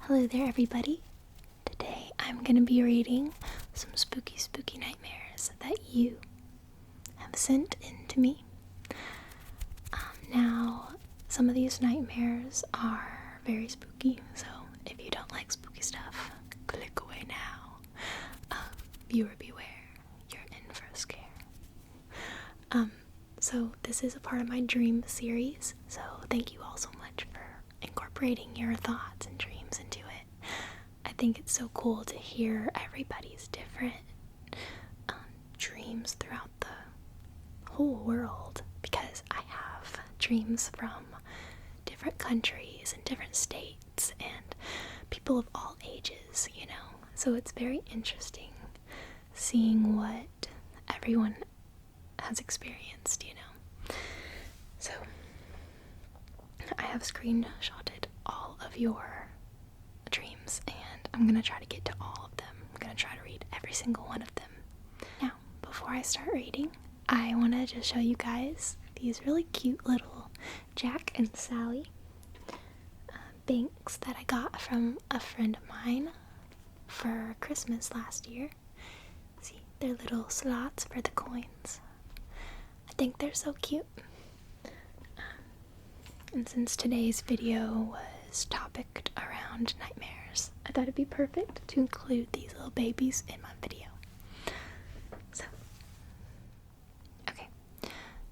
Hello there, everybody. Today I'm going to be reading some spooky nightmares that you have sent in to me. Now, some of these nightmares are very spooky, so if you don't like spooky stuff, click away now. Viewer beware, you're in for a scare. So this is a part of my dream series, so thank you all so much for incorporating your thoughts and dreams into it. I think it's so cool to hear everybody's different dreams throughout the whole world, because I have dreams from different countries and different states and people of all ages, so it's very interesting seeing what everyone has experienced, So, I have screenshotted all of your dreams, and I'm gonna try to get to all of them. I'm gonna try to read every single one of them. Now, before I start reading, I want to just show you guys these really cute little Jack and Sally banks that I got from a friend of mine for Christmas last year. See, they're little slots for the coins. I think they're so cute. And since today's video was topicked around nightmares, I thought it'd be perfect to include these little babies in my video.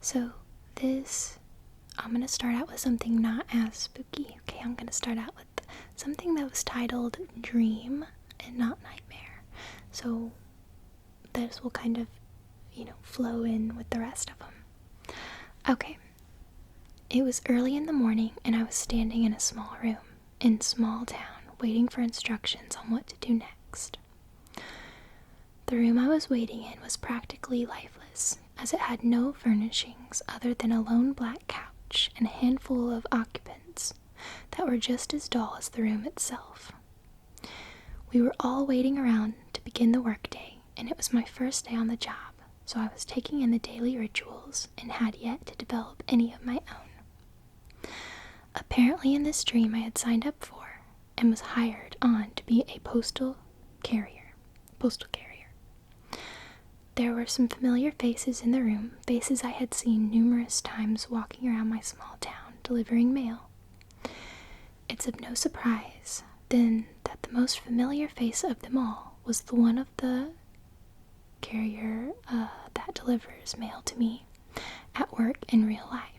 So this, I'm going to start out with something not as spooky. Okay, I'm going to start out with something that was titled Dream and not Nightmare. So this will kind of, flow in with the rest of them. Okay. It was early in the morning, and I was standing in a small room in small town, waiting for instructions on what to do next. The room I was waiting in was practically lifeless, as it had no furnishings other than a lone black couch and a handful of occupants that were just as dull as the room itself. We were all waiting around to begin the workday, and it was my first day on the job, so I was taking in the daily rituals and had yet to develop any of my own. Apparently in this dream I had signed up for and was hired on to be a postal carrier. There were some familiar faces in the room, faces I had seen numerous times walking around my small town delivering mail. It's of no surprise, then, that the most familiar face of them all was the one of the carrier that delivers mail to me at work in real life.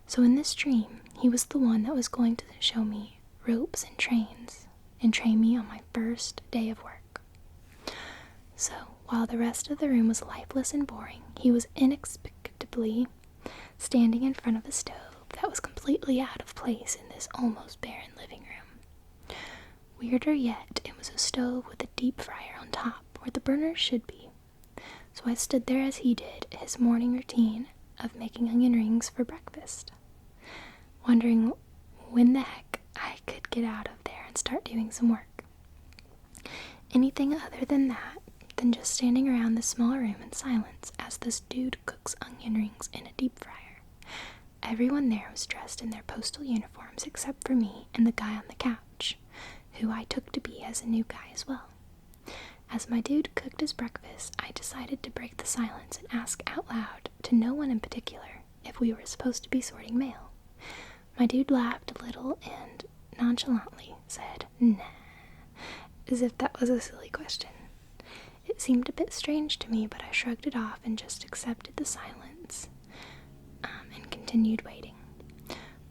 So in this dream, he was the one that was going to show me ropes and trains and train me on my first day of work. So, while the rest of the room was lifeless and boring, he was inexplicably standing in front of a stove that was completely out of place in this almost barren living room. Weirder yet, it was a stove with a deep fryer on top where the burner should be. So I stood there as he did his morning routine of making onion rings for breakfast, wondering when the heck I could get out of there and start doing some work. Anything other than that, than just standing around this small room in silence as this dude cooks onion rings in a deep fryer. Everyone there was dressed in their postal uniforms except for me and the guy on the couch, who I took to be as a new guy as well. As my dude cooked his breakfast, I decided to break the silence and ask out loud, to no one in particular, if we were supposed to be sorting mail. My dude laughed a little and nonchalantly said, "Nah," as if that was a silly question. It seemed a bit strange to me, but I shrugged it off and just accepted the silence and continued waiting.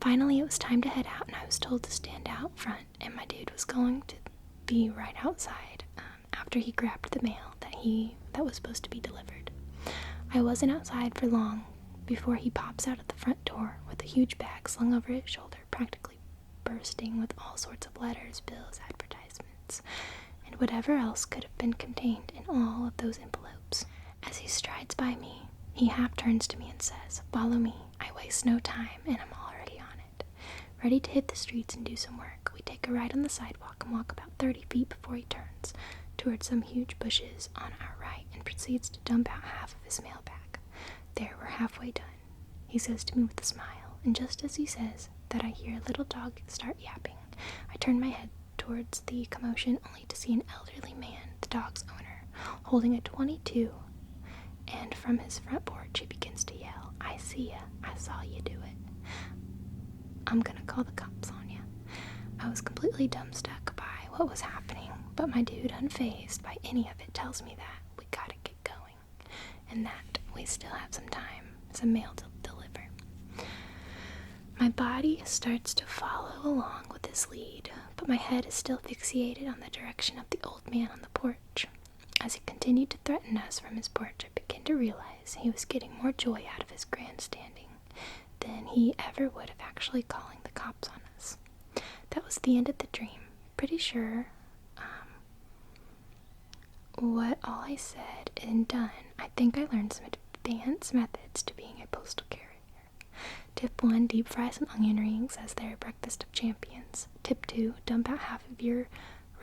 Finally, it was time to head out, and I was told to stand out front, and my dude was going to be right outside after he grabbed the mail that was supposed to be delivered. I wasn't outside for long before he pops out at the front door with a huge bag slung over his shoulder, practically bursting with all sorts of letters, bills, advertisements, and whatever else could have been contained in all of those envelopes. As he strides by me, he half turns to me and says, "Follow me. I waste no time, and I'm already on it." Ready to hit the streets and do some work, we take a ride on the sidewalk and walk about 30 feet before he turns towards some huge bushes on our right and proceeds to dump out half of his mail bag. There, we're halfway done. He says to me with a smile, and just as he says that, I hear a little dog start yapping. I turned my head towards the commotion only to see an elderly man, the dog's owner, holding a .22, and from his front porch he begins to yell, "I see ya, I saw you do it. I'm gonna call the cops on ya." I was completely dumbstruck by what was happening, but my dude, unfazed by any of it, tells me that we gotta get going, and that we still have some mail to deliver. My body starts to follow along with his lead, but my head is still fixated on the direction of the old man on the porch. As he continued to threaten us from his porch, I began to realize he was getting more joy out of his grandstanding than he ever would of actually calling the cops on us. That was the end of the dream. Pretty sure what all I said and done. I think I learned some advanced methods to being a postal carrier. Tip 1, deep fry some onion rings as their breakfast of champions. Tip 2, dump out half of your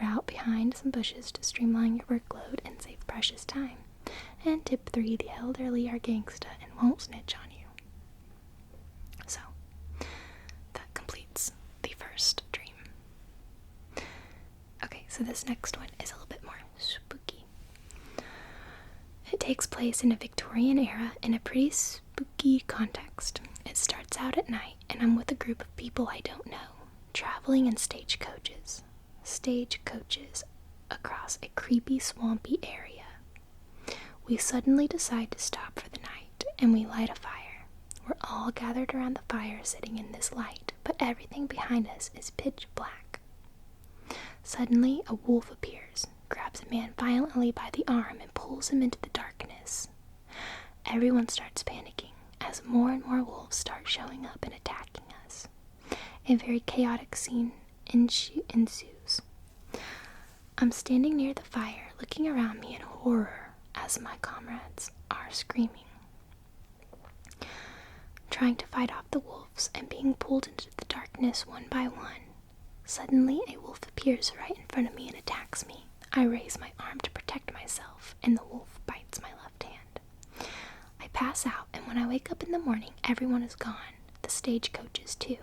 route behind some bushes to streamline your workload and save precious time. And tip 3, the elderly are gangsta and won't snitch on you. So, that completes the first dream. Okay, so this next one is a little bit more spooky. It takes place in a Victorian era in a pretty spooky context. It starts out at night, and I'm with a group of people I don't know, traveling in stagecoaches across a creepy, swampy area. We suddenly decide to stop for the night, and we light a fire. We're all gathered around the fire sitting in this light, but everything behind us is pitch black. Suddenly, a wolf appears, grabs a man violently by the arm, and pulls him into the darkness. Everyone starts panicking as more and more wolves start showing up and attacking us. A very chaotic scene ensues. I'm standing near the fire, looking around me in horror as my comrades are screaming, trying to fight off the wolves and being pulled into the darkness one by one. Suddenly, a wolf appears right in front of me and attacks me. I raise my arm to protect myself, and the wolf bites my left hand. I pass out, and when I wake up in the morning, everyone is gone, the stagecoaches too.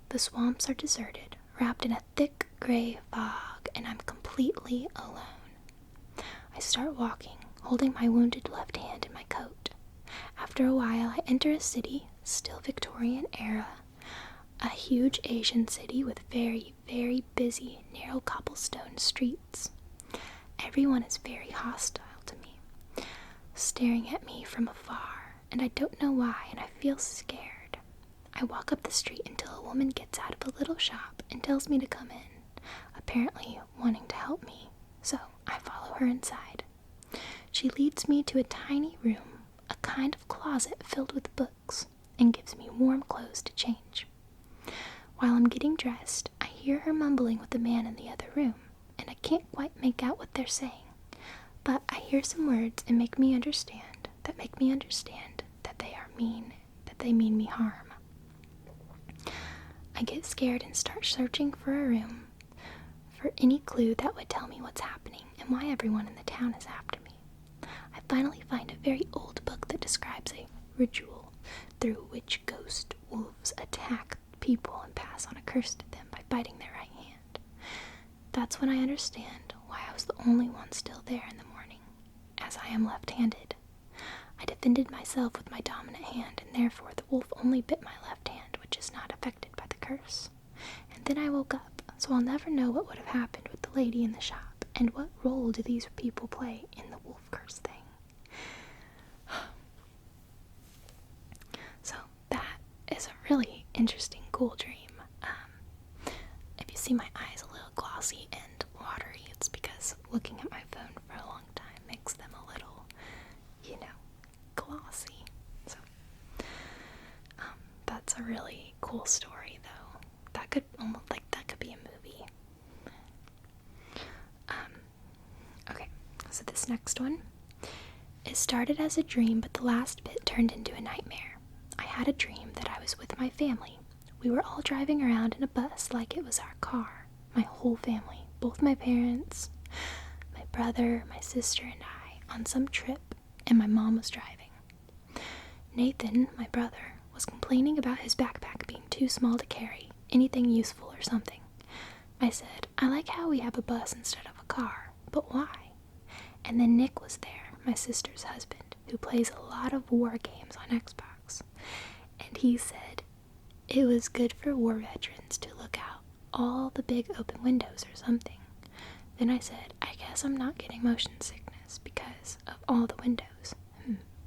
The swamps are deserted, wrapped in a thick gray fog, and I'm completely alone. I start walking, holding my wounded left hand in my coat. After a while, I enter a city, still Victorian era, a huge Asian city with very, very busy, narrow cobblestone streets. Everyone is very hostile to me, staring at me from afar, and I don't know why, and I feel scared. I walk up the street until a woman gets out of a little shop and tells me to come in, apparently wanting to help me, so I follow her inside. She leads me to a tiny room, a kind of closet filled with books, and gives me warm clothes to change. While I'm getting dressed, I hear her mumbling with the man in the other room, and I can't quite make out what they're saying, but I hear some words that make me understand that they mean me harm. I get scared and start searching for a room, for any clue that would tell me what's happening and why everyone in the town is after me. I finally find a very old book that describes a ritual through which ghost wolves attack people and pass on a curse to them by biting their right hand. That's when I understand why I was the only one still there in the morning, as I am left-handed. I defended myself with my dominant hand, and therefore the wolf only bit my left hand, which is not affected by the curse. And then I woke up, so I'll never know what would have happened with the lady in the shop, and what role do these people play in the wolf curse thing. So that is a really interesting, cool dream. If you see my eyes a little glossy and watery, it's because looking at my phone for a long time makes them a little, glossy. So that's a really cool story, though. That could be a movie. Okay, so this next one, it started as a dream, but the last bit turned into a nightmare. I had a dream that I was with my family. We were all driving around in a bus like it was our car. My whole family, both my parents, my brother, my sister, and I, on some trip, and my mom was driving. Nathan, my brother, was complaining about his backpack being too small to carry, anything useful or something. I said, I like how we have a bus instead of a car, but why? And then Nick was there, my sister's husband, who plays a lot of war games on Xbox. And he said it was good for war veterans to look out all the big open windows or something. Then I said, I guess I'm not getting motion sickness because of all the windows.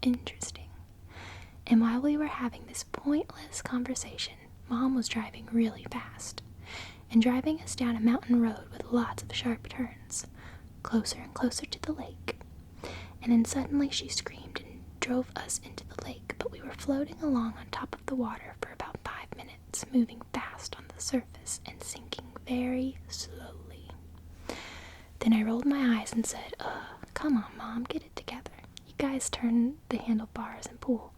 Interesting. And while we were having this pointless conversation, Mom was driving really fast and driving us down a mountain road with lots of sharp turns, closer and closer to the lake. And then suddenly she screamed and drove us into the lake, but we were floating along on top of the water for about 5 minutes, moving fast on the surface and sinking very slowly. Then I rolled my eyes and said, come on, Mom, get it together. You guys turn the handlebars and pull.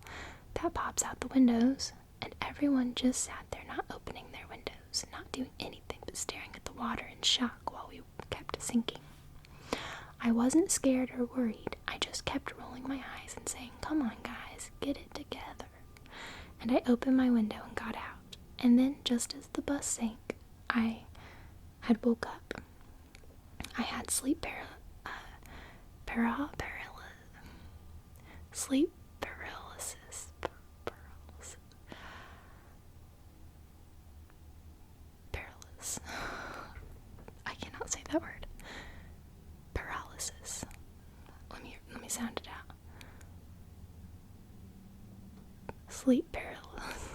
That pops out the windows. And everyone just sat there not opening their windows, not doing anything but staring at the water in shock while we kept sinking. I wasn't scared or worried. I just kept rolling my eyes and saying, come on guys, get it together. And I opened my window and got out. And then just as the bus sank, I had woke up. I had sleep paralysis. I cannot say that word. Paralysis. Let me sound it out. Sleep paralysis.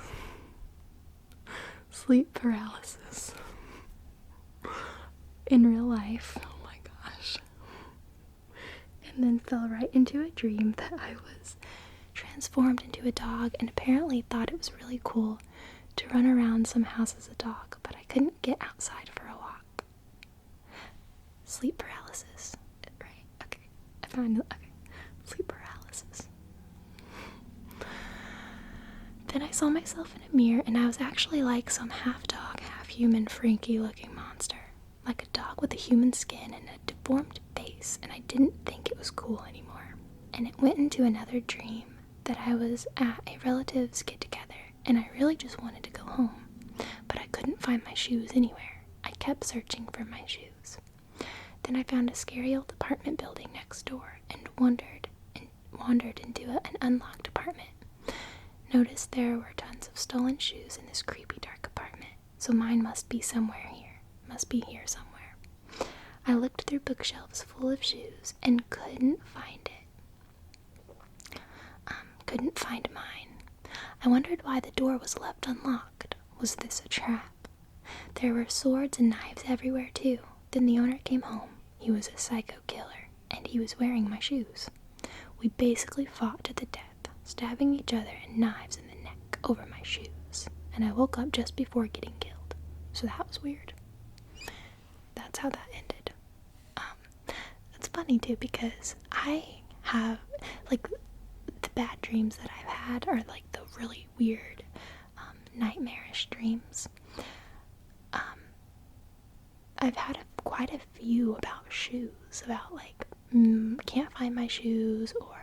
Sleep paralysis. In real life. Oh my gosh. And then fell right into a dream that I was transformed into a dog and apparently thought it was really cool to run around some house as a dog, but I couldn't get outside for a walk. Sleep paralysis. Right, okay. I found it. Okay. Sleep paralysis. Then I saw myself in a mirror and I was actually like some half dog, half human, Frankie looking monster. Like a dog with a human skin and a deformed face, and I didn't think it was cool anymore. And it went into another dream that I was at a relative's get-together, and I really just wanted to go home, but I couldn't find my shoes anywhere. I kept searching for my shoes. Then I found a scary old apartment building next door and wandered into an unlocked apartment. Noticed there were tons of stolen shoes in this creepy dark apartment, so mine must be somewhere here. Must be here somewhere. I looked through bookshelves full of shoes and couldn't find it. Couldn't find mine. I wondered why the door was left unlocked. Was this a trap? There were swords and knives everywhere too. Then the owner came home. He was a psycho killer, and he was wearing my shoes. We basically fought to the death, stabbing each other and knives in the neck over my shoes. And I woke up just before getting killed. So that was weird. That's how that ended. It's funny too because I have, like, the bad dreams that I've had are like the really weird, nightmarish dreams. I've had quite a few about shoes, about like, can't find my shoes or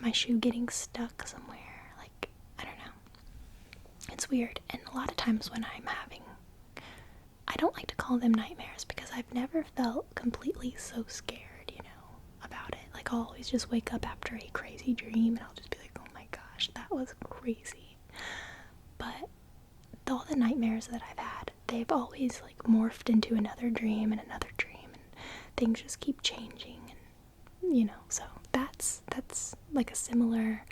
my shoe getting stuck somewhere. Like, I don't know. It's weird. And a lot of times when I'm having, I don't like to call them nightmares because I've never felt completely so scared, about it. Like, I'll always just wake up after a crazy dream and I'll just be like, oh my gosh, that was crazy. But all the nightmares that I've had, they've always like morphed into another dream and things just keep changing and, so that's like a similar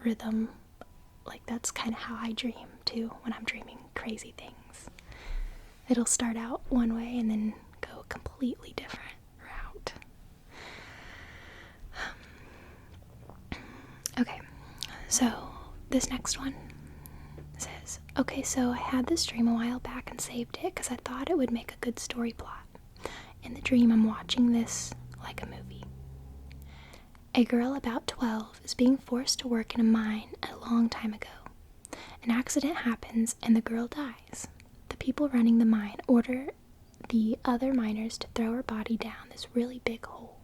rhythm. Like, that's kind of how I dream too when I'm dreaming crazy things. It'll start out one way and then go a completely different route. Okay, so this next one says, okay, so I had this dream a while back and saved it because I thought it would make a good story plot. In the dream, I'm watching this like a movie. A girl about 12 is being forced to work in a mine a long time ago. An accident happens and the girl dies. The people running the mine order the other miners to throw her body down this really big hole.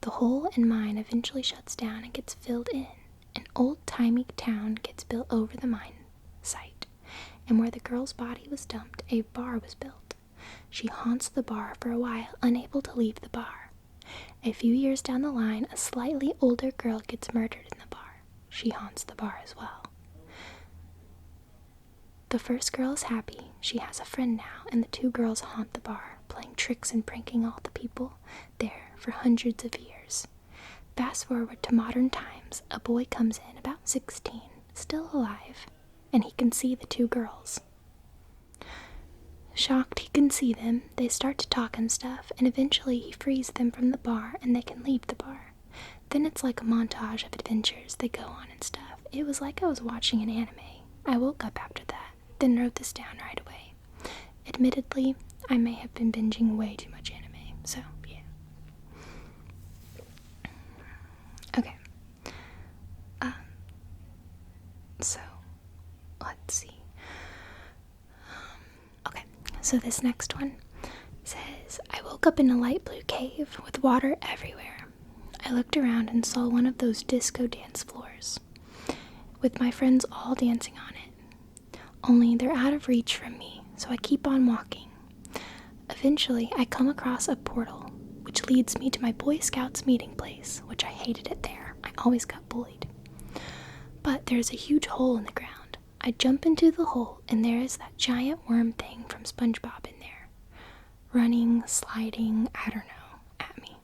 The hole and mine eventually shuts down and gets filled in, and old-timey town gets built over the mine site, and where the girl's body was dumped, a bar was built. She haunts the bar for a while, unable to leave the bar. A few years down the line, a slightly older girl gets murdered in the bar. She haunts the bar as well. The first girl is happy. She has a friend now, and the two girls haunt the bar, playing tricks and pranking all the people there for hundreds of years. Fast forward to modern times, a boy comes in about 16, still alive, and he can see the two girls. Shocked he can see them, they start to talk and stuff, and eventually he frees them from the bar and they can leave the bar. Then it's like a montage of adventures they go on and stuff. It was like I was watching an anime. I woke up after that, then wrote this down right away. Admittedly, I may have been binging way too much anime, so yeah. Okay. So, let's see. So this next one says, I woke up in a light blue cave with water everywhere. I looked around and saw one of those disco dance floors, with my friends all dancing on it. Only they're out of reach from me, so I keep on walking. Eventually, I come across a portal, which leads me to my Boy Scouts meeting place, which I hated it there. I always got bullied. But there's a huge hole in the ground. I jump into the hole, and there is that giant worm thing from SpongeBob in there, running, sliding, I don't know, at me.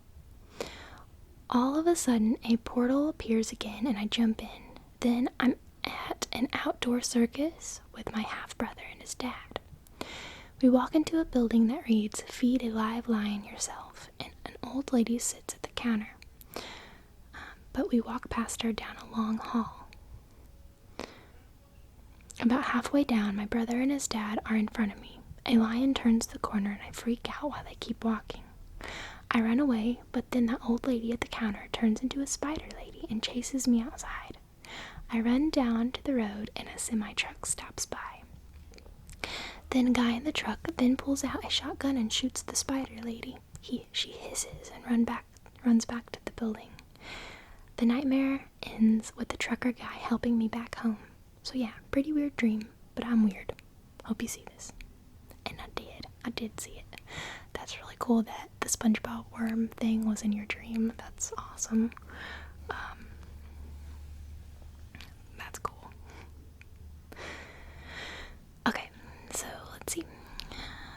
All of a sudden, a portal appears again, and I jump in. Then I'm at an outdoor circus with my half-brother and his dad. We walk into a building that reads, Feed a live lion yourself, and an old lady sits at the counter. But we walk past her down a long hall. About halfway down, my brother and his dad are in front of me. A lion turns the corner and I freak out while they keep walking. I run away, but then that old lady at the counter turns into a spider lady and chases me outside. I run down to the road and a semi-truck stops by. Then a guy in the truck then pulls out a shotgun and shoots the spider lady. She hisses and runs back to the building. The nightmare ends with the trucker guy helping me back home. So yeah, pretty weird dream, but I'm weird. Hope you see this. And I did see it. That's really cool that the SpongeBob worm thing was in your dream. That's awesome. That's cool. Okay, so let's see.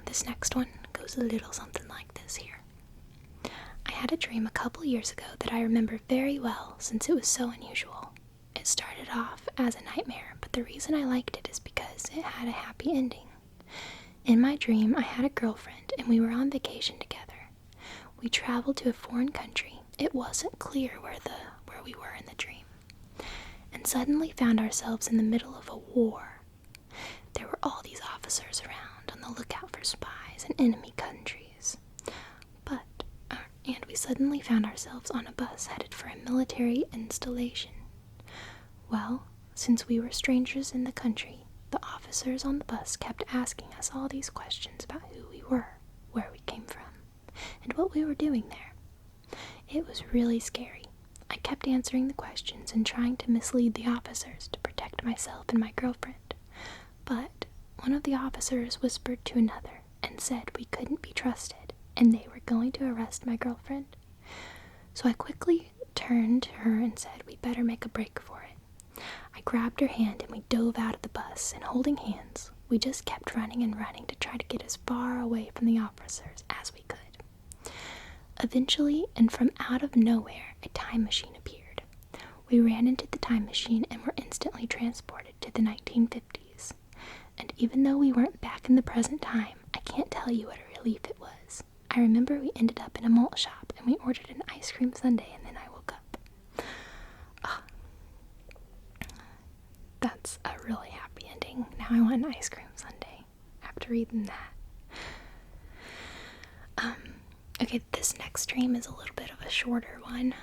This next one goes a little something like this here. I had a dream a couple years ago that I remember very well since it was so unusual. It started off as a nightmare, but the reason I liked it is because it had a happy ending. In my dream, I had a girlfriend, and we were on vacation together. We traveled to a foreign country. It wasn't clear where we were in the dream, and suddenly found ourselves in the middle of a war. There were all these officers around on the lookout for spies in enemy countries. And we suddenly found ourselves on a bus headed for a military installation. Well, since we were strangers in the country, the officers on the bus kept asking us all these questions about who we were, where we came from, and what we were doing there. It was really scary. I kept answering the questions and trying to mislead the officers to protect myself and my girlfriend. But one of the officers whispered to another and said we couldn't be trusted, and they were going to arrest my girlfriend. So I quickly turned to her and said we better make a break for it. I grabbed her hand and we dove out of the bus, and holding hands, we just kept running and running to try to get as far away from the officers as we could. Eventually, and from out of nowhere, a time machine appeared. We ran into the time machine and were instantly transported to the 1950s. And even though we weren't back in the present time, I can't tell you what a relief it was. I remember we ended up in a malt shop and we ordered an ice cream sundae, and then I woke up. That's a really happy ending. Now I want an ice cream sundae after reading that. Okay, this next dream is a little bit of a shorter one.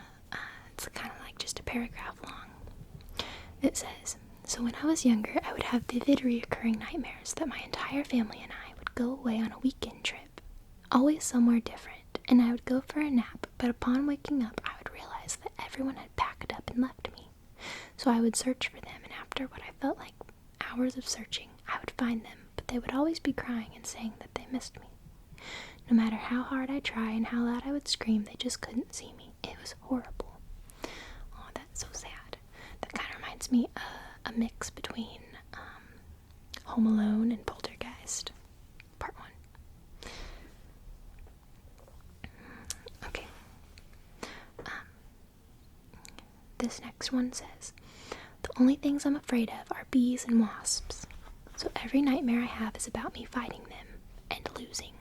It's kind of like just a paragraph long. It says, so when I was younger, I would have vivid reoccurring nightmares that my entire family and I would go away on a weekend trip, always somewhere different, and I would go for a nap, but upon waking up, I would realize that everyone had packed up and left me. So I would search for them, and after what I felt like hours of searching, I would find them, but they would always be crying and saying that they missed me. No matter how hard I tried and how loud I would scream, they just couldn't see me. It was horrible. Oh, that's so sad. That kind of reminds me of a mix between Home Alone and Poltergeist, Part 1. Okay. This next one says, the only things I'm afraid of are bees and wasps. So every nightmare I have is about me fighting them and losing.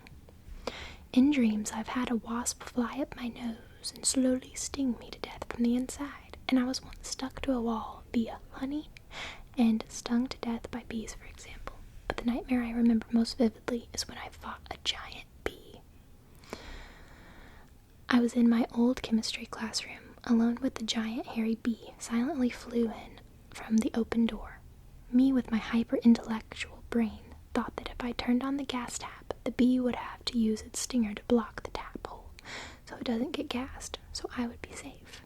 In dreams, I've had a wasp fly up my nose and slowly sting me to death from the inside, and I was once stuck to a wall via honey and stung to death by bees, for example. But the nightmare I remember most vividly is when I fought a giant bee. I was in my old chemistry classroom, alone with the giant hairy bee silently flew in from the open door. Me, with my hyper-intellectual brain, thought that if I turned on the gas tap, the bee would have to use its stinger to block the tap hole, so it doesn't get gassed, so I would be safe.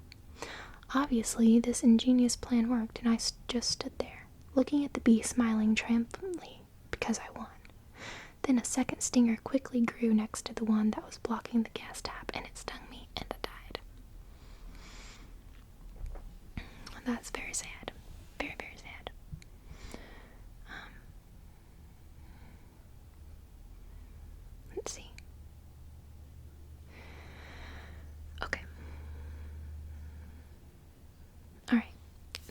Obviously, this ingenious plan worked, and I just stood there, looking at the bee smiling triumphantly, because I won. Then a second stinger quickly grew next to the one that was blocking the gas tap, and it stung me, and I died. That's very sad. Very, very sad. Let's see. Okay. Alright.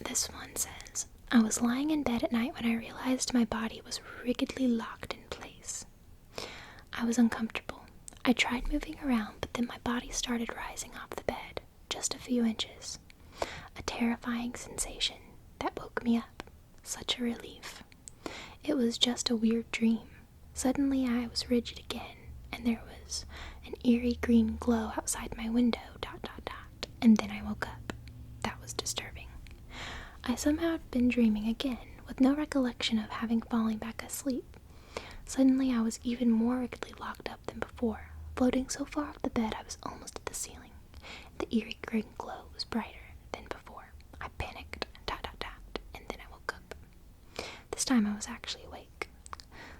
This one says, I was lying in bed at night when I realized my body was rigidly locked in place. I was uncomfortable. I tried moving around, but then my body started rising off the bed, just a few inches. A terrifying sensation that woke me up. Such a relief. It was just a weird dream. Suddenly I was rigid again, and there was an eerie green glow outside my window, ... and then I woke up. That was disturbing. I somehow had been dreaming again, with no recollection of having fallen back asleep. Suddenly I was even more rigidly locked up than before, floating so far off the bed I was almost at the ceiling. The eerie green glow was brighter than before. I panicked, ... and then I woke up. This time I was actually awake.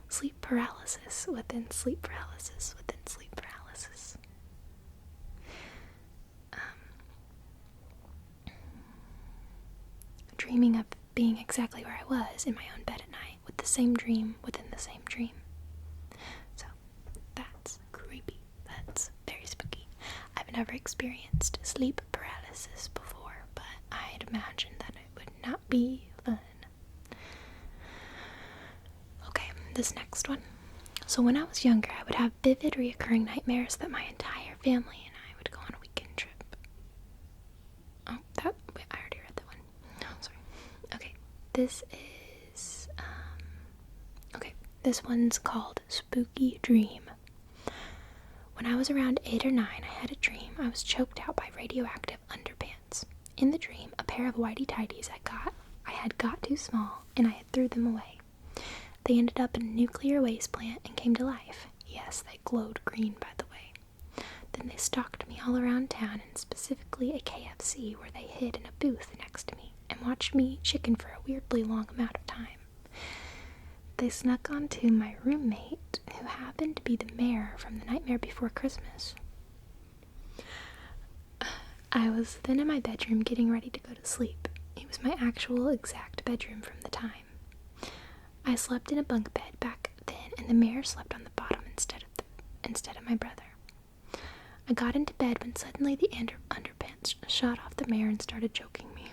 Sleep paralysis within sleep paralysis within sleep paralysis. Dreaming of being exactly where I was in my own bed at night with the same dream within the same dream. So, that's creepy. That's very spooky. I've never experienced sleep paralysis before, but I'd imagine that it would not be fun. Okay, this next one. So when I was younger, I would have vivid reoccurring nightmares that my entire family and I would go on a weekend trip. Oh, wait, I already read that one. No, sorry. Okay, this is, this one's called Spooky Dream. When I was around 8 or 9, I had a dream I was choked out by radioactive underpants. In the dream, a pair of whitey-tighties I had got too small, and I had threw them away. They ended up in a nuclear waste plant and came to life. Yes, they glowed green, by the way. Then they stalked me all around town, and specifically a KFC, where they hid in a booth next to me and watched me eat chicken for a weirdly long amount of time. They snuck onto my roommate, who happened to be the mayor from The Nightmare Before Christmas. I was then in my bedroom getting ready to go to sleep. It was my actual exact bedroom from the time. I slept in a bunk bed back then, and the mayor slept on the bottom instead of my brother. I got into bed when suddenly the underpants shot off the mayor and started choking me.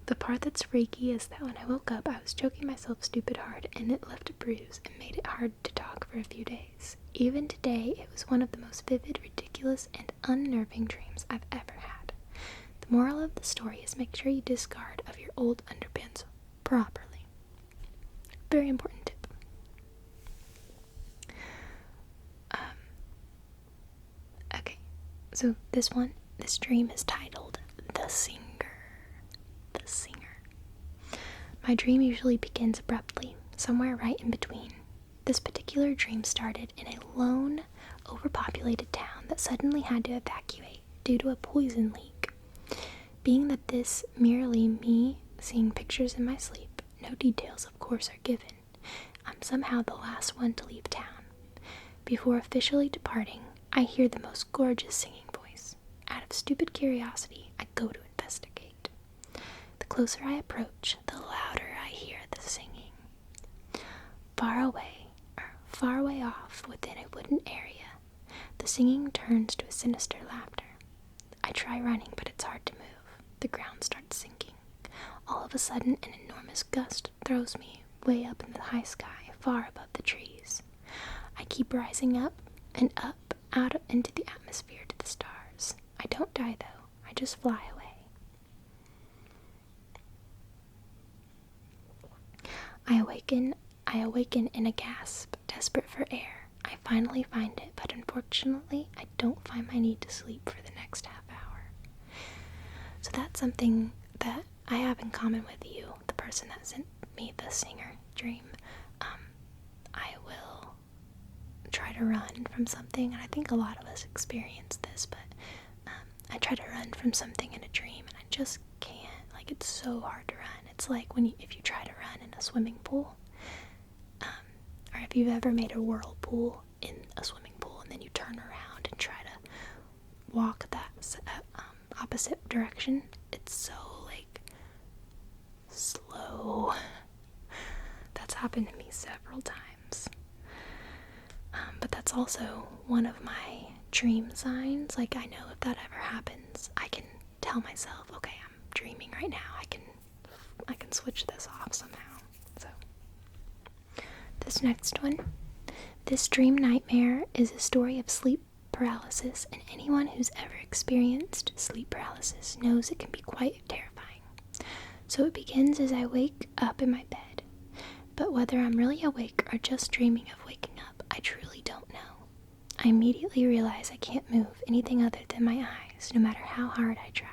The part that's freaky is that when I woke up, I was choking myself stupid hard, and it left a bruise and made it hard to talk for a few days. Even today, it was one of the most vivid, ridiculous, and unnerving dreams I've ever had. The moral of the story is make sure you discard of your old underpants properly. Very important tip. Okay, so this dream is titled The Singer. The Singer. My dream usually begins abruptly, somewhere right in between. This particular dream started in a lone, overpopulated town that suddenly had to evacuate due to a poison leak. Being that this merely me seeing pictures in my sleep, no details of course are given, I'm somehow the last one to leave town. Before officially departing, I hear the most gorgeous singing voice. Out of stupid curiosity, I go to investigate. The closer I approach, the louder I hear the singing. Far away off within a wooden area, the singing turns to a sinister laughter. I try running, but it's hard to move. The ground starts sinking. All of a sudden, an enormous gust throws me way up in the high sky, far above the trees. I keep rising up and up, out into the atmosphere to the stars. I don't die, though. I just fly away. I awaken in a gasp, desperate for air. I finally find it, but unfortunately, I don't find my need to sleep for the next half hour. So that's something that I have in common with you, the person that sent me the singer dream. I will try to run from something, and I think a lot of us experience this, but I try to run from something in a dream, and I just can't. Like, it's so hard to run. It's like if you try to run in a swimming pool, or if you've ever made a whirlpool in a swimming pool, and then you turn around and try to walk that opposite direction. It's so, slow. That's happened to me several times. But that's also one of my dream signs. Like, I know if that ever happens, I can tell myself, okay, I'm dreaming right now. I can switch this off somehow. So, this next one. This dream nightmare is a story of sleep paralysis, and anyone who's ever experienced sleep paralysis knows it can be quite terrifying. So it begins as I wake up in my bed. But whether I'm really awake or just dreaming of waking up, I truly don't know. I immediately realize I can't move anything other than my eyes, no matter how hard I try.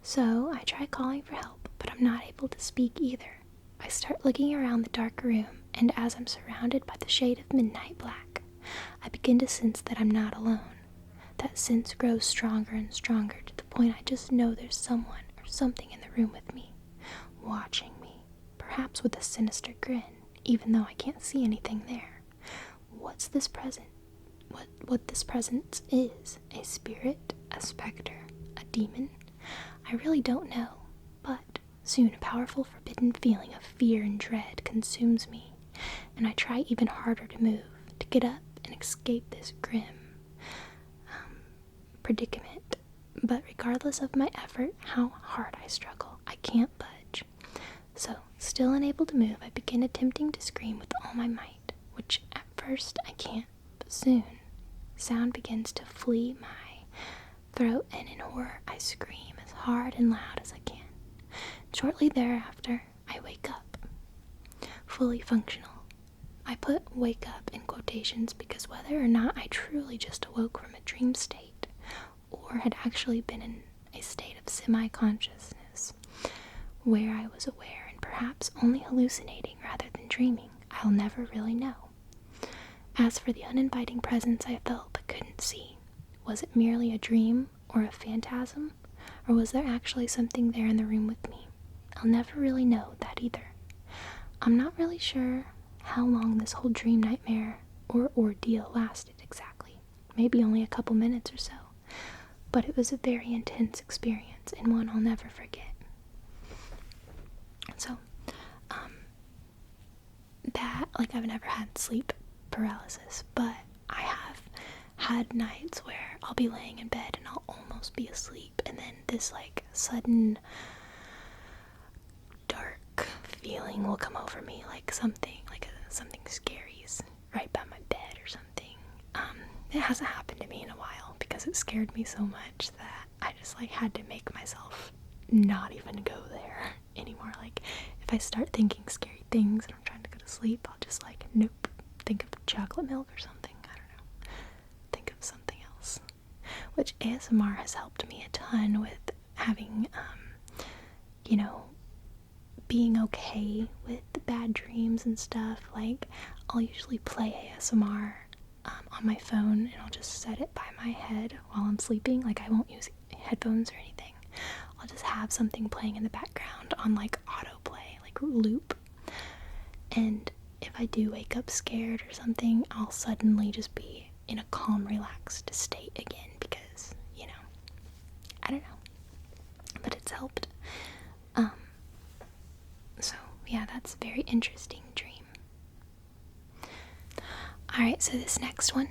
So I try calling for help, but I'm not able to speak either. I start looking around the dark room, and as I'm surrounded by the shade of midnight black, I begin to sense that I'm not alone. That sense grows stronger and stronger to the point I just know there's someone or something in the room with me, watching me, perhaps with a sinister grin, even though I can't see anything there. What's this present? What this presence is? A spirit? A specter? A demon? I really don't know, but soon a powerful forbidden feeling of fear and dread consumes me, and I try even harder to move, to get up and escape this grim predicament. But regardless of my effort, how hard I struggle, I can't budge. So, still unable to move, I begin attempting to scream with all my might, which at first I can't, but soon sound begins to flee my throat, and in horror I scream as hard and loud as I can. Shortly thereafter, I wake up, fully functional. I put wake up in quotations because whether or not I truly just awoke from a dream state or had actually been in a state of semi-consciousness where I was aware and perhaps only hallucinating rather than dreaming, I'll never really know. As for the uninviting presence I felt but couldn't see, was it merely a dream or a phantasm, or was there actually something there in the room with me? I'll never really know that either. I'm not really sure how long this whole dream nightmare or ordeal lasted exactly. Maybe only a couple minutes or so. But it was a very intense experience and one I'll never forget. So, I've never had sleep paralysis, but I have had nights where I'll be laying in bed and I'll almost be asleep, and then this sudden dark feeling will come over me, something scary is right by my bed or something. It hasn't happened to me in a while because it scared me so much that I just had to make myself not even go there anymore. If I start thinking scary things and I'm trying to go to sleep, I'll just nope, think of chocolate milk or something. I don't know. Think of something else. Which ASMR has helped me a ton with having, being okay with the bad dreams and stuff. I'll usually play ASMR on my phone, and I'll just set it by my head while I'm sleeping. I won't use headphones or anything. I'll just have something playing in the background on like autoplay, like loop. And if I do wake up scared or something, I'll suddenly just be in a calm, relaxed state again because, I don't know. But it's helped. So yeah, that's a very interesting dream. Alright, so this next one,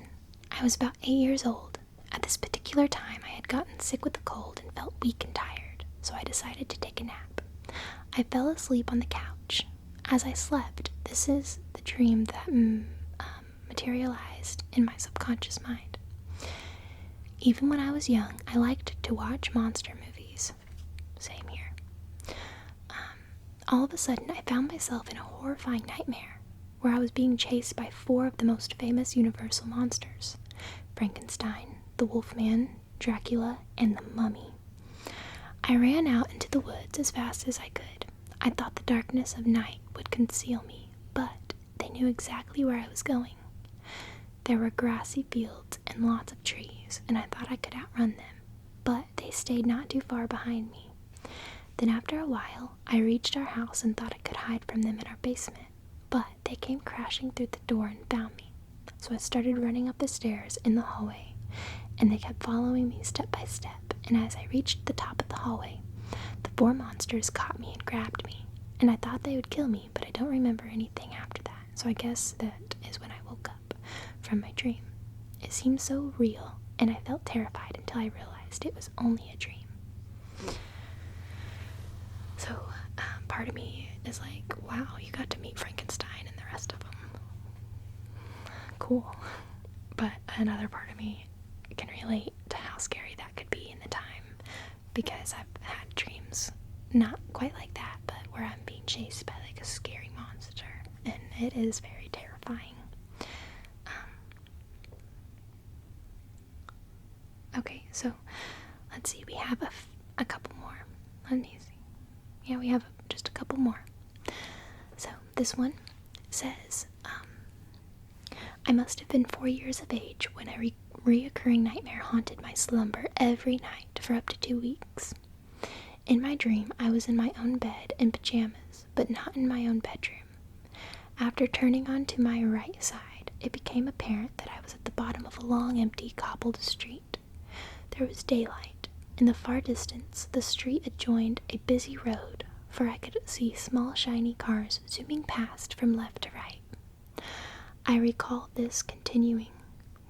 I was about 8 years old. At this particular time, I had gotten sick with a cold and felt weak and tired, so I decided to take a nap. I fell asleep on the couch. As I slept, this is the dream that materialized in my subconscious mind. Even when I was young, I liked to watch monster movies. Same here. All of a sudden, I found myself in a horrifying nightmare where I was being chased by 4 of the most famous Universal monsters: Frankenstein, the Wolfman, Dracula, and the Mummy. I ran out into the woods as fast as I could. I thought the darkness of night would conceal me, but they knew exactly where I was going. There were grassy fields and lots of trees, and I thought I could outrun them, but they stayed not too far behind me. Then after a while, I reached our house and thought I could hide from them in our basement, but they came crashing through the door and found me. So I started running up the stairs in the hallway, and they kept following me step by step, and as I reached the top of the hallway, the 4 monsters caught me and grabbed me, and I thought they would kill me, but I don't remember anything after that, so I guess that is when I woke up from my dream. It seemed so real, and I felt terrified until I realized it was only a dream. So, part of me is like, wow, you got to meet Frankenstein and the rest of them. Cool. But another part of me can relate to how scary that could be in the time, because I've had dreams, not quite like that, but where I'm being chased by like a scary monster, and it is very terrifying. Okay, so let's see, we have a couple more. Let me see. Yeah, we have just a couple more. So this one says, I must have been 4 years of age when a reoccurring nightmare haunted my slumber every night for up to 2 weeks. In my dream, I was in my own bed in pajamas, but not in my own bedroom. After turning onto my right side, it became apparent that I was at the bottom of a long, empty, cobbled street. There was daylight. In the far distance, the street adjoined a busy road, for I could see small, shiny cars zooming past from left to right. I recalled this continuing,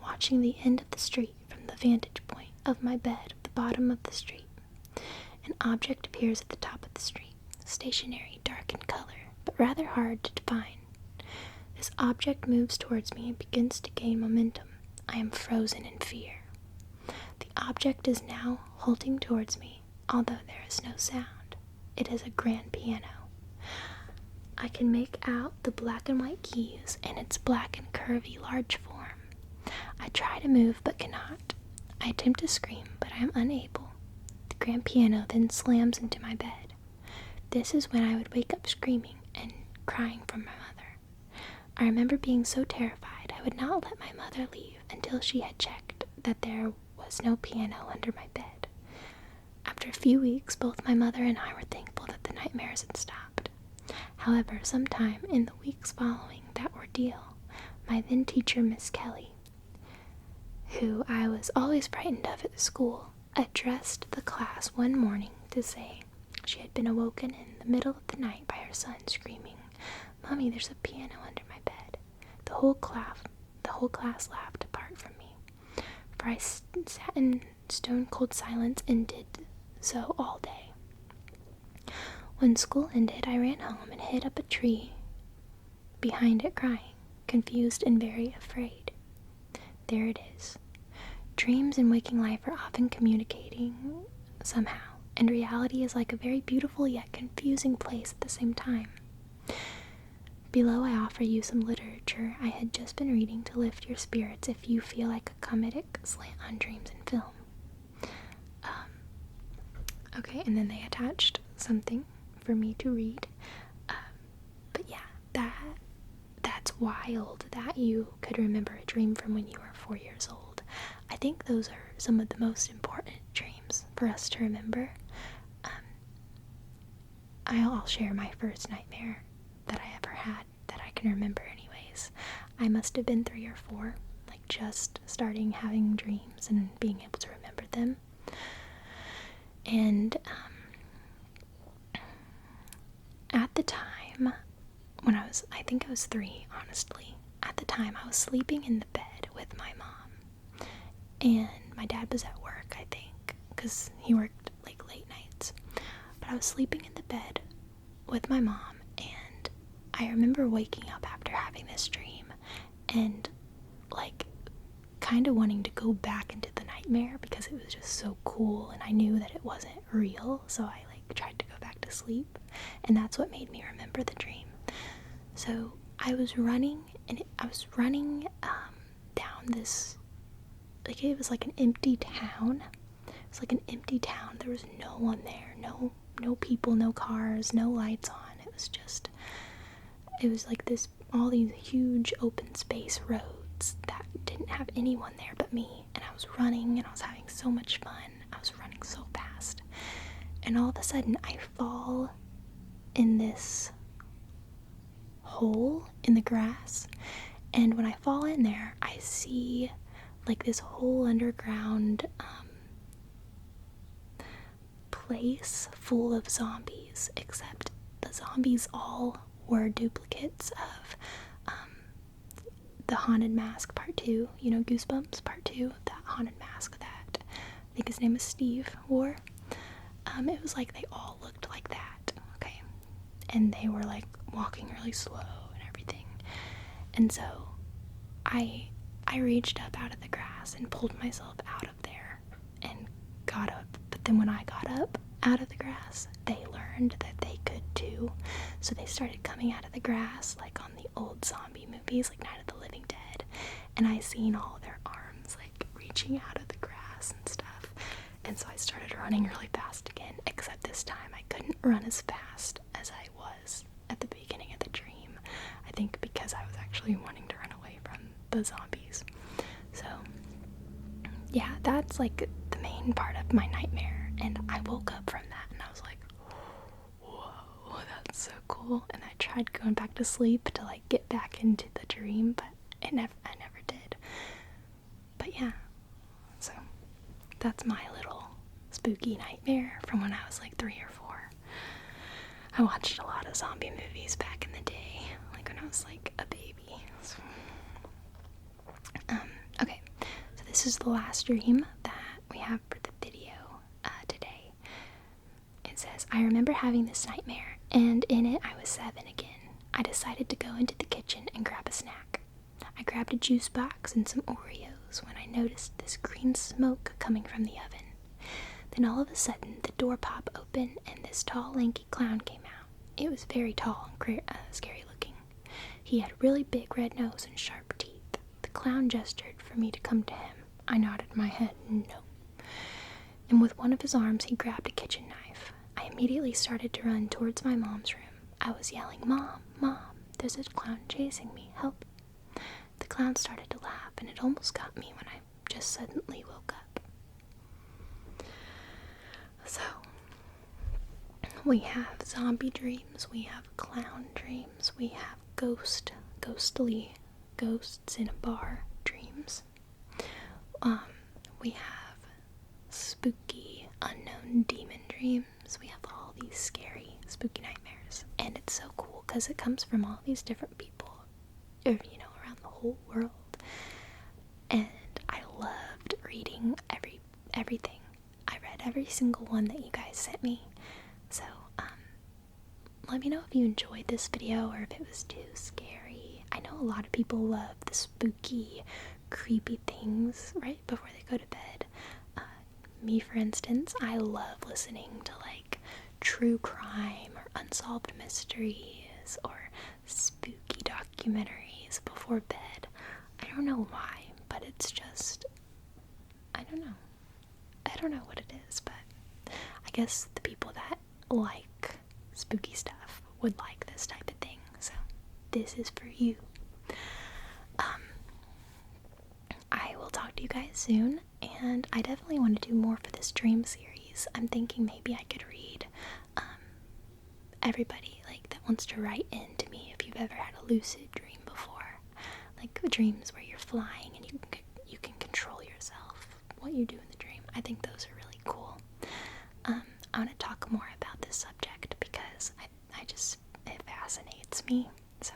watching the end of the street from the vantage point of my bed at the bottom of the street. An object appears at the top of the street, stationary, dark in color, but rather hard to define. This object moves towards me and begins to gain momentum. I am frozen in fear. The object is now halting towards me, although there is no sound. It is a grand piano. I can make out the black and white keys and its black and curvy large form. I try to move but cannot. I attempt to scream, but I am unable. The grand piano then slams into my bed. This is when I would wake up screaming and crying from my mother. I remember being so terrified I would not let my mother leave until she had checked that there was no piano under my bed. After a few weeks, both my mother and I were thankful that the nightmares had stopped. However, sometime in the weeks following that ordeal, my then teacher, Miss Kelly, who I was always frightened of at school, addressed the class one morning to say she had been awoken in the middle of the night by her son screaming, "Mommy, there's a piano under my bed." The whole class laughed apart from me, for I sat in stone-cold silence and did so all day. When school ended, I ran home and hid up a tree behind it crying, confused and very afraid. There it is. Dreams and waking life are often communicating somehow, and reality is like a very beautiful yet confusing place at the same time. Below, I offer you some literature I had just been reading to lift your spirits if you feel like a comedic slant on dreams and film. Okay, and then they attached something for me to read. But yeah, that's wild that you could remember a dream from when you were 4 years old. I think those are some of the most important dreams for us to remember. I'll share my first nightmare that I ever had that I can remember anyways. I must have been 3 or 4, like just starting having dreams and being able to remember them. And at the time, when I think I was 3, honestly. At the time, I was sleeping in the bed with my mom. And my dad was at work, I think, because he worked like late nights. But I was sleeping in the bed with my mom, and I remember waking up after having this dream and like kind of wanting to go back into the nightmare because it was just so cool, and I knew that it wasn't real, so I like tried to go back to sleep, and that's what made me remember the dream. So I was running, and down this, like, it was like an empty town. It's like an empty town. There was no one there, no people, no cars, no lights on. It was like this, all these huge open space roads that didn't have anyone there but me. And I was running, and I was having so much fun. I was running so fast. And all of a sudden, I fall in this hole in the grass. And when I fall in there, I see like this whole underground place full of zombies, except the zombies all were duplicates of the Haunted Mask Part 2, you know, Goosebumps Part 2, that haunted mask that I think his name is Steve wore. It was like they all looked like that, okay? And they were like walking really slow and everything. And so I reached up out of the grass and pulled myself out of there and got up. But then when I got up out of the grass, they learned that they could too. So they started coming out of the grass like on the old zombie movies, like Night of the Living Dead. And I seen all their arms like reaching out of the grass and stuff. And so I started running really fast again, except this time I couldn't run as fast as I was at the beginning of the dream. I think because I was actually wanting to run away from the zombies. So yeah, that's like the main part of my nightmare, and I woke up from that and I was like, whoa, that's so cool. And I tried going back to sleep to like get back into the dream, but I never did. But yeah, so that's my little spooky nightmare from when I was like 3 or 4. I watched a lot of zombie movies back in the day, like when I was like a baby. So, okay, so this is the last dream that we have for the video today. It says, I remember having this nightmare, and in it I was 7 again. I decided to go into the kitchen and grab a snack. I grabbed a juice box and some Oreos when I noticed this green smoke coming from the oven. Then all of a sudden, the door popped open and this tall, lanky clown came out. It was very tall and scary looking. He had really big red nose and sharp teeth. The clown gestured for me to come to him. I nodded my head, no. And with one of his arms, he grabbed a kitchen knife. I immediately started to run towards my mom's room. I was yelling, Mom, Mom, there's a clown chasing me, help. The clown started to laugh, and it almost got me when I just suddenly woke up. So, we have zombie dreams, we have clown dreams, we have ghostly ghosts in a bar dreams. We have spooky, unknown demon dreams. We have all these scary, spooky nightmares. And it's so cool because it comes from all these different people, around the whole world. And I loved reading everything. I read every single one that you guys sent me. So, let me know if you enjoyed this video or if it was too scary. I know a lot of people love the spooky, creepy things right before they go to bed. Me, for instance, I love listening to like true crime or unsolved mysteries or spooky documentaries before bed. I don't know why, but it's just, I don't know what it is, but I guess the people that like spooky stuff would like this type of thing, so this is for you. I will talk to you guys soon, and I definitely want to do more for this dream series. I'm thinking maybe I could read everybody like that wants to write in to me if you've ever had a lucid dream before, like dreams where you're flying and you can control yourself, what you do in the dream. I think those are really cool. I want to talk more about this subject because it fascinates me. So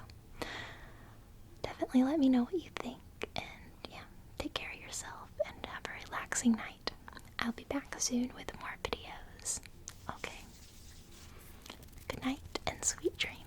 definitely let me know what you think, and yeah, take care of yourself and have a relaxing night. I'll be back soon with more videos. Okay. Good night and sweet dreams.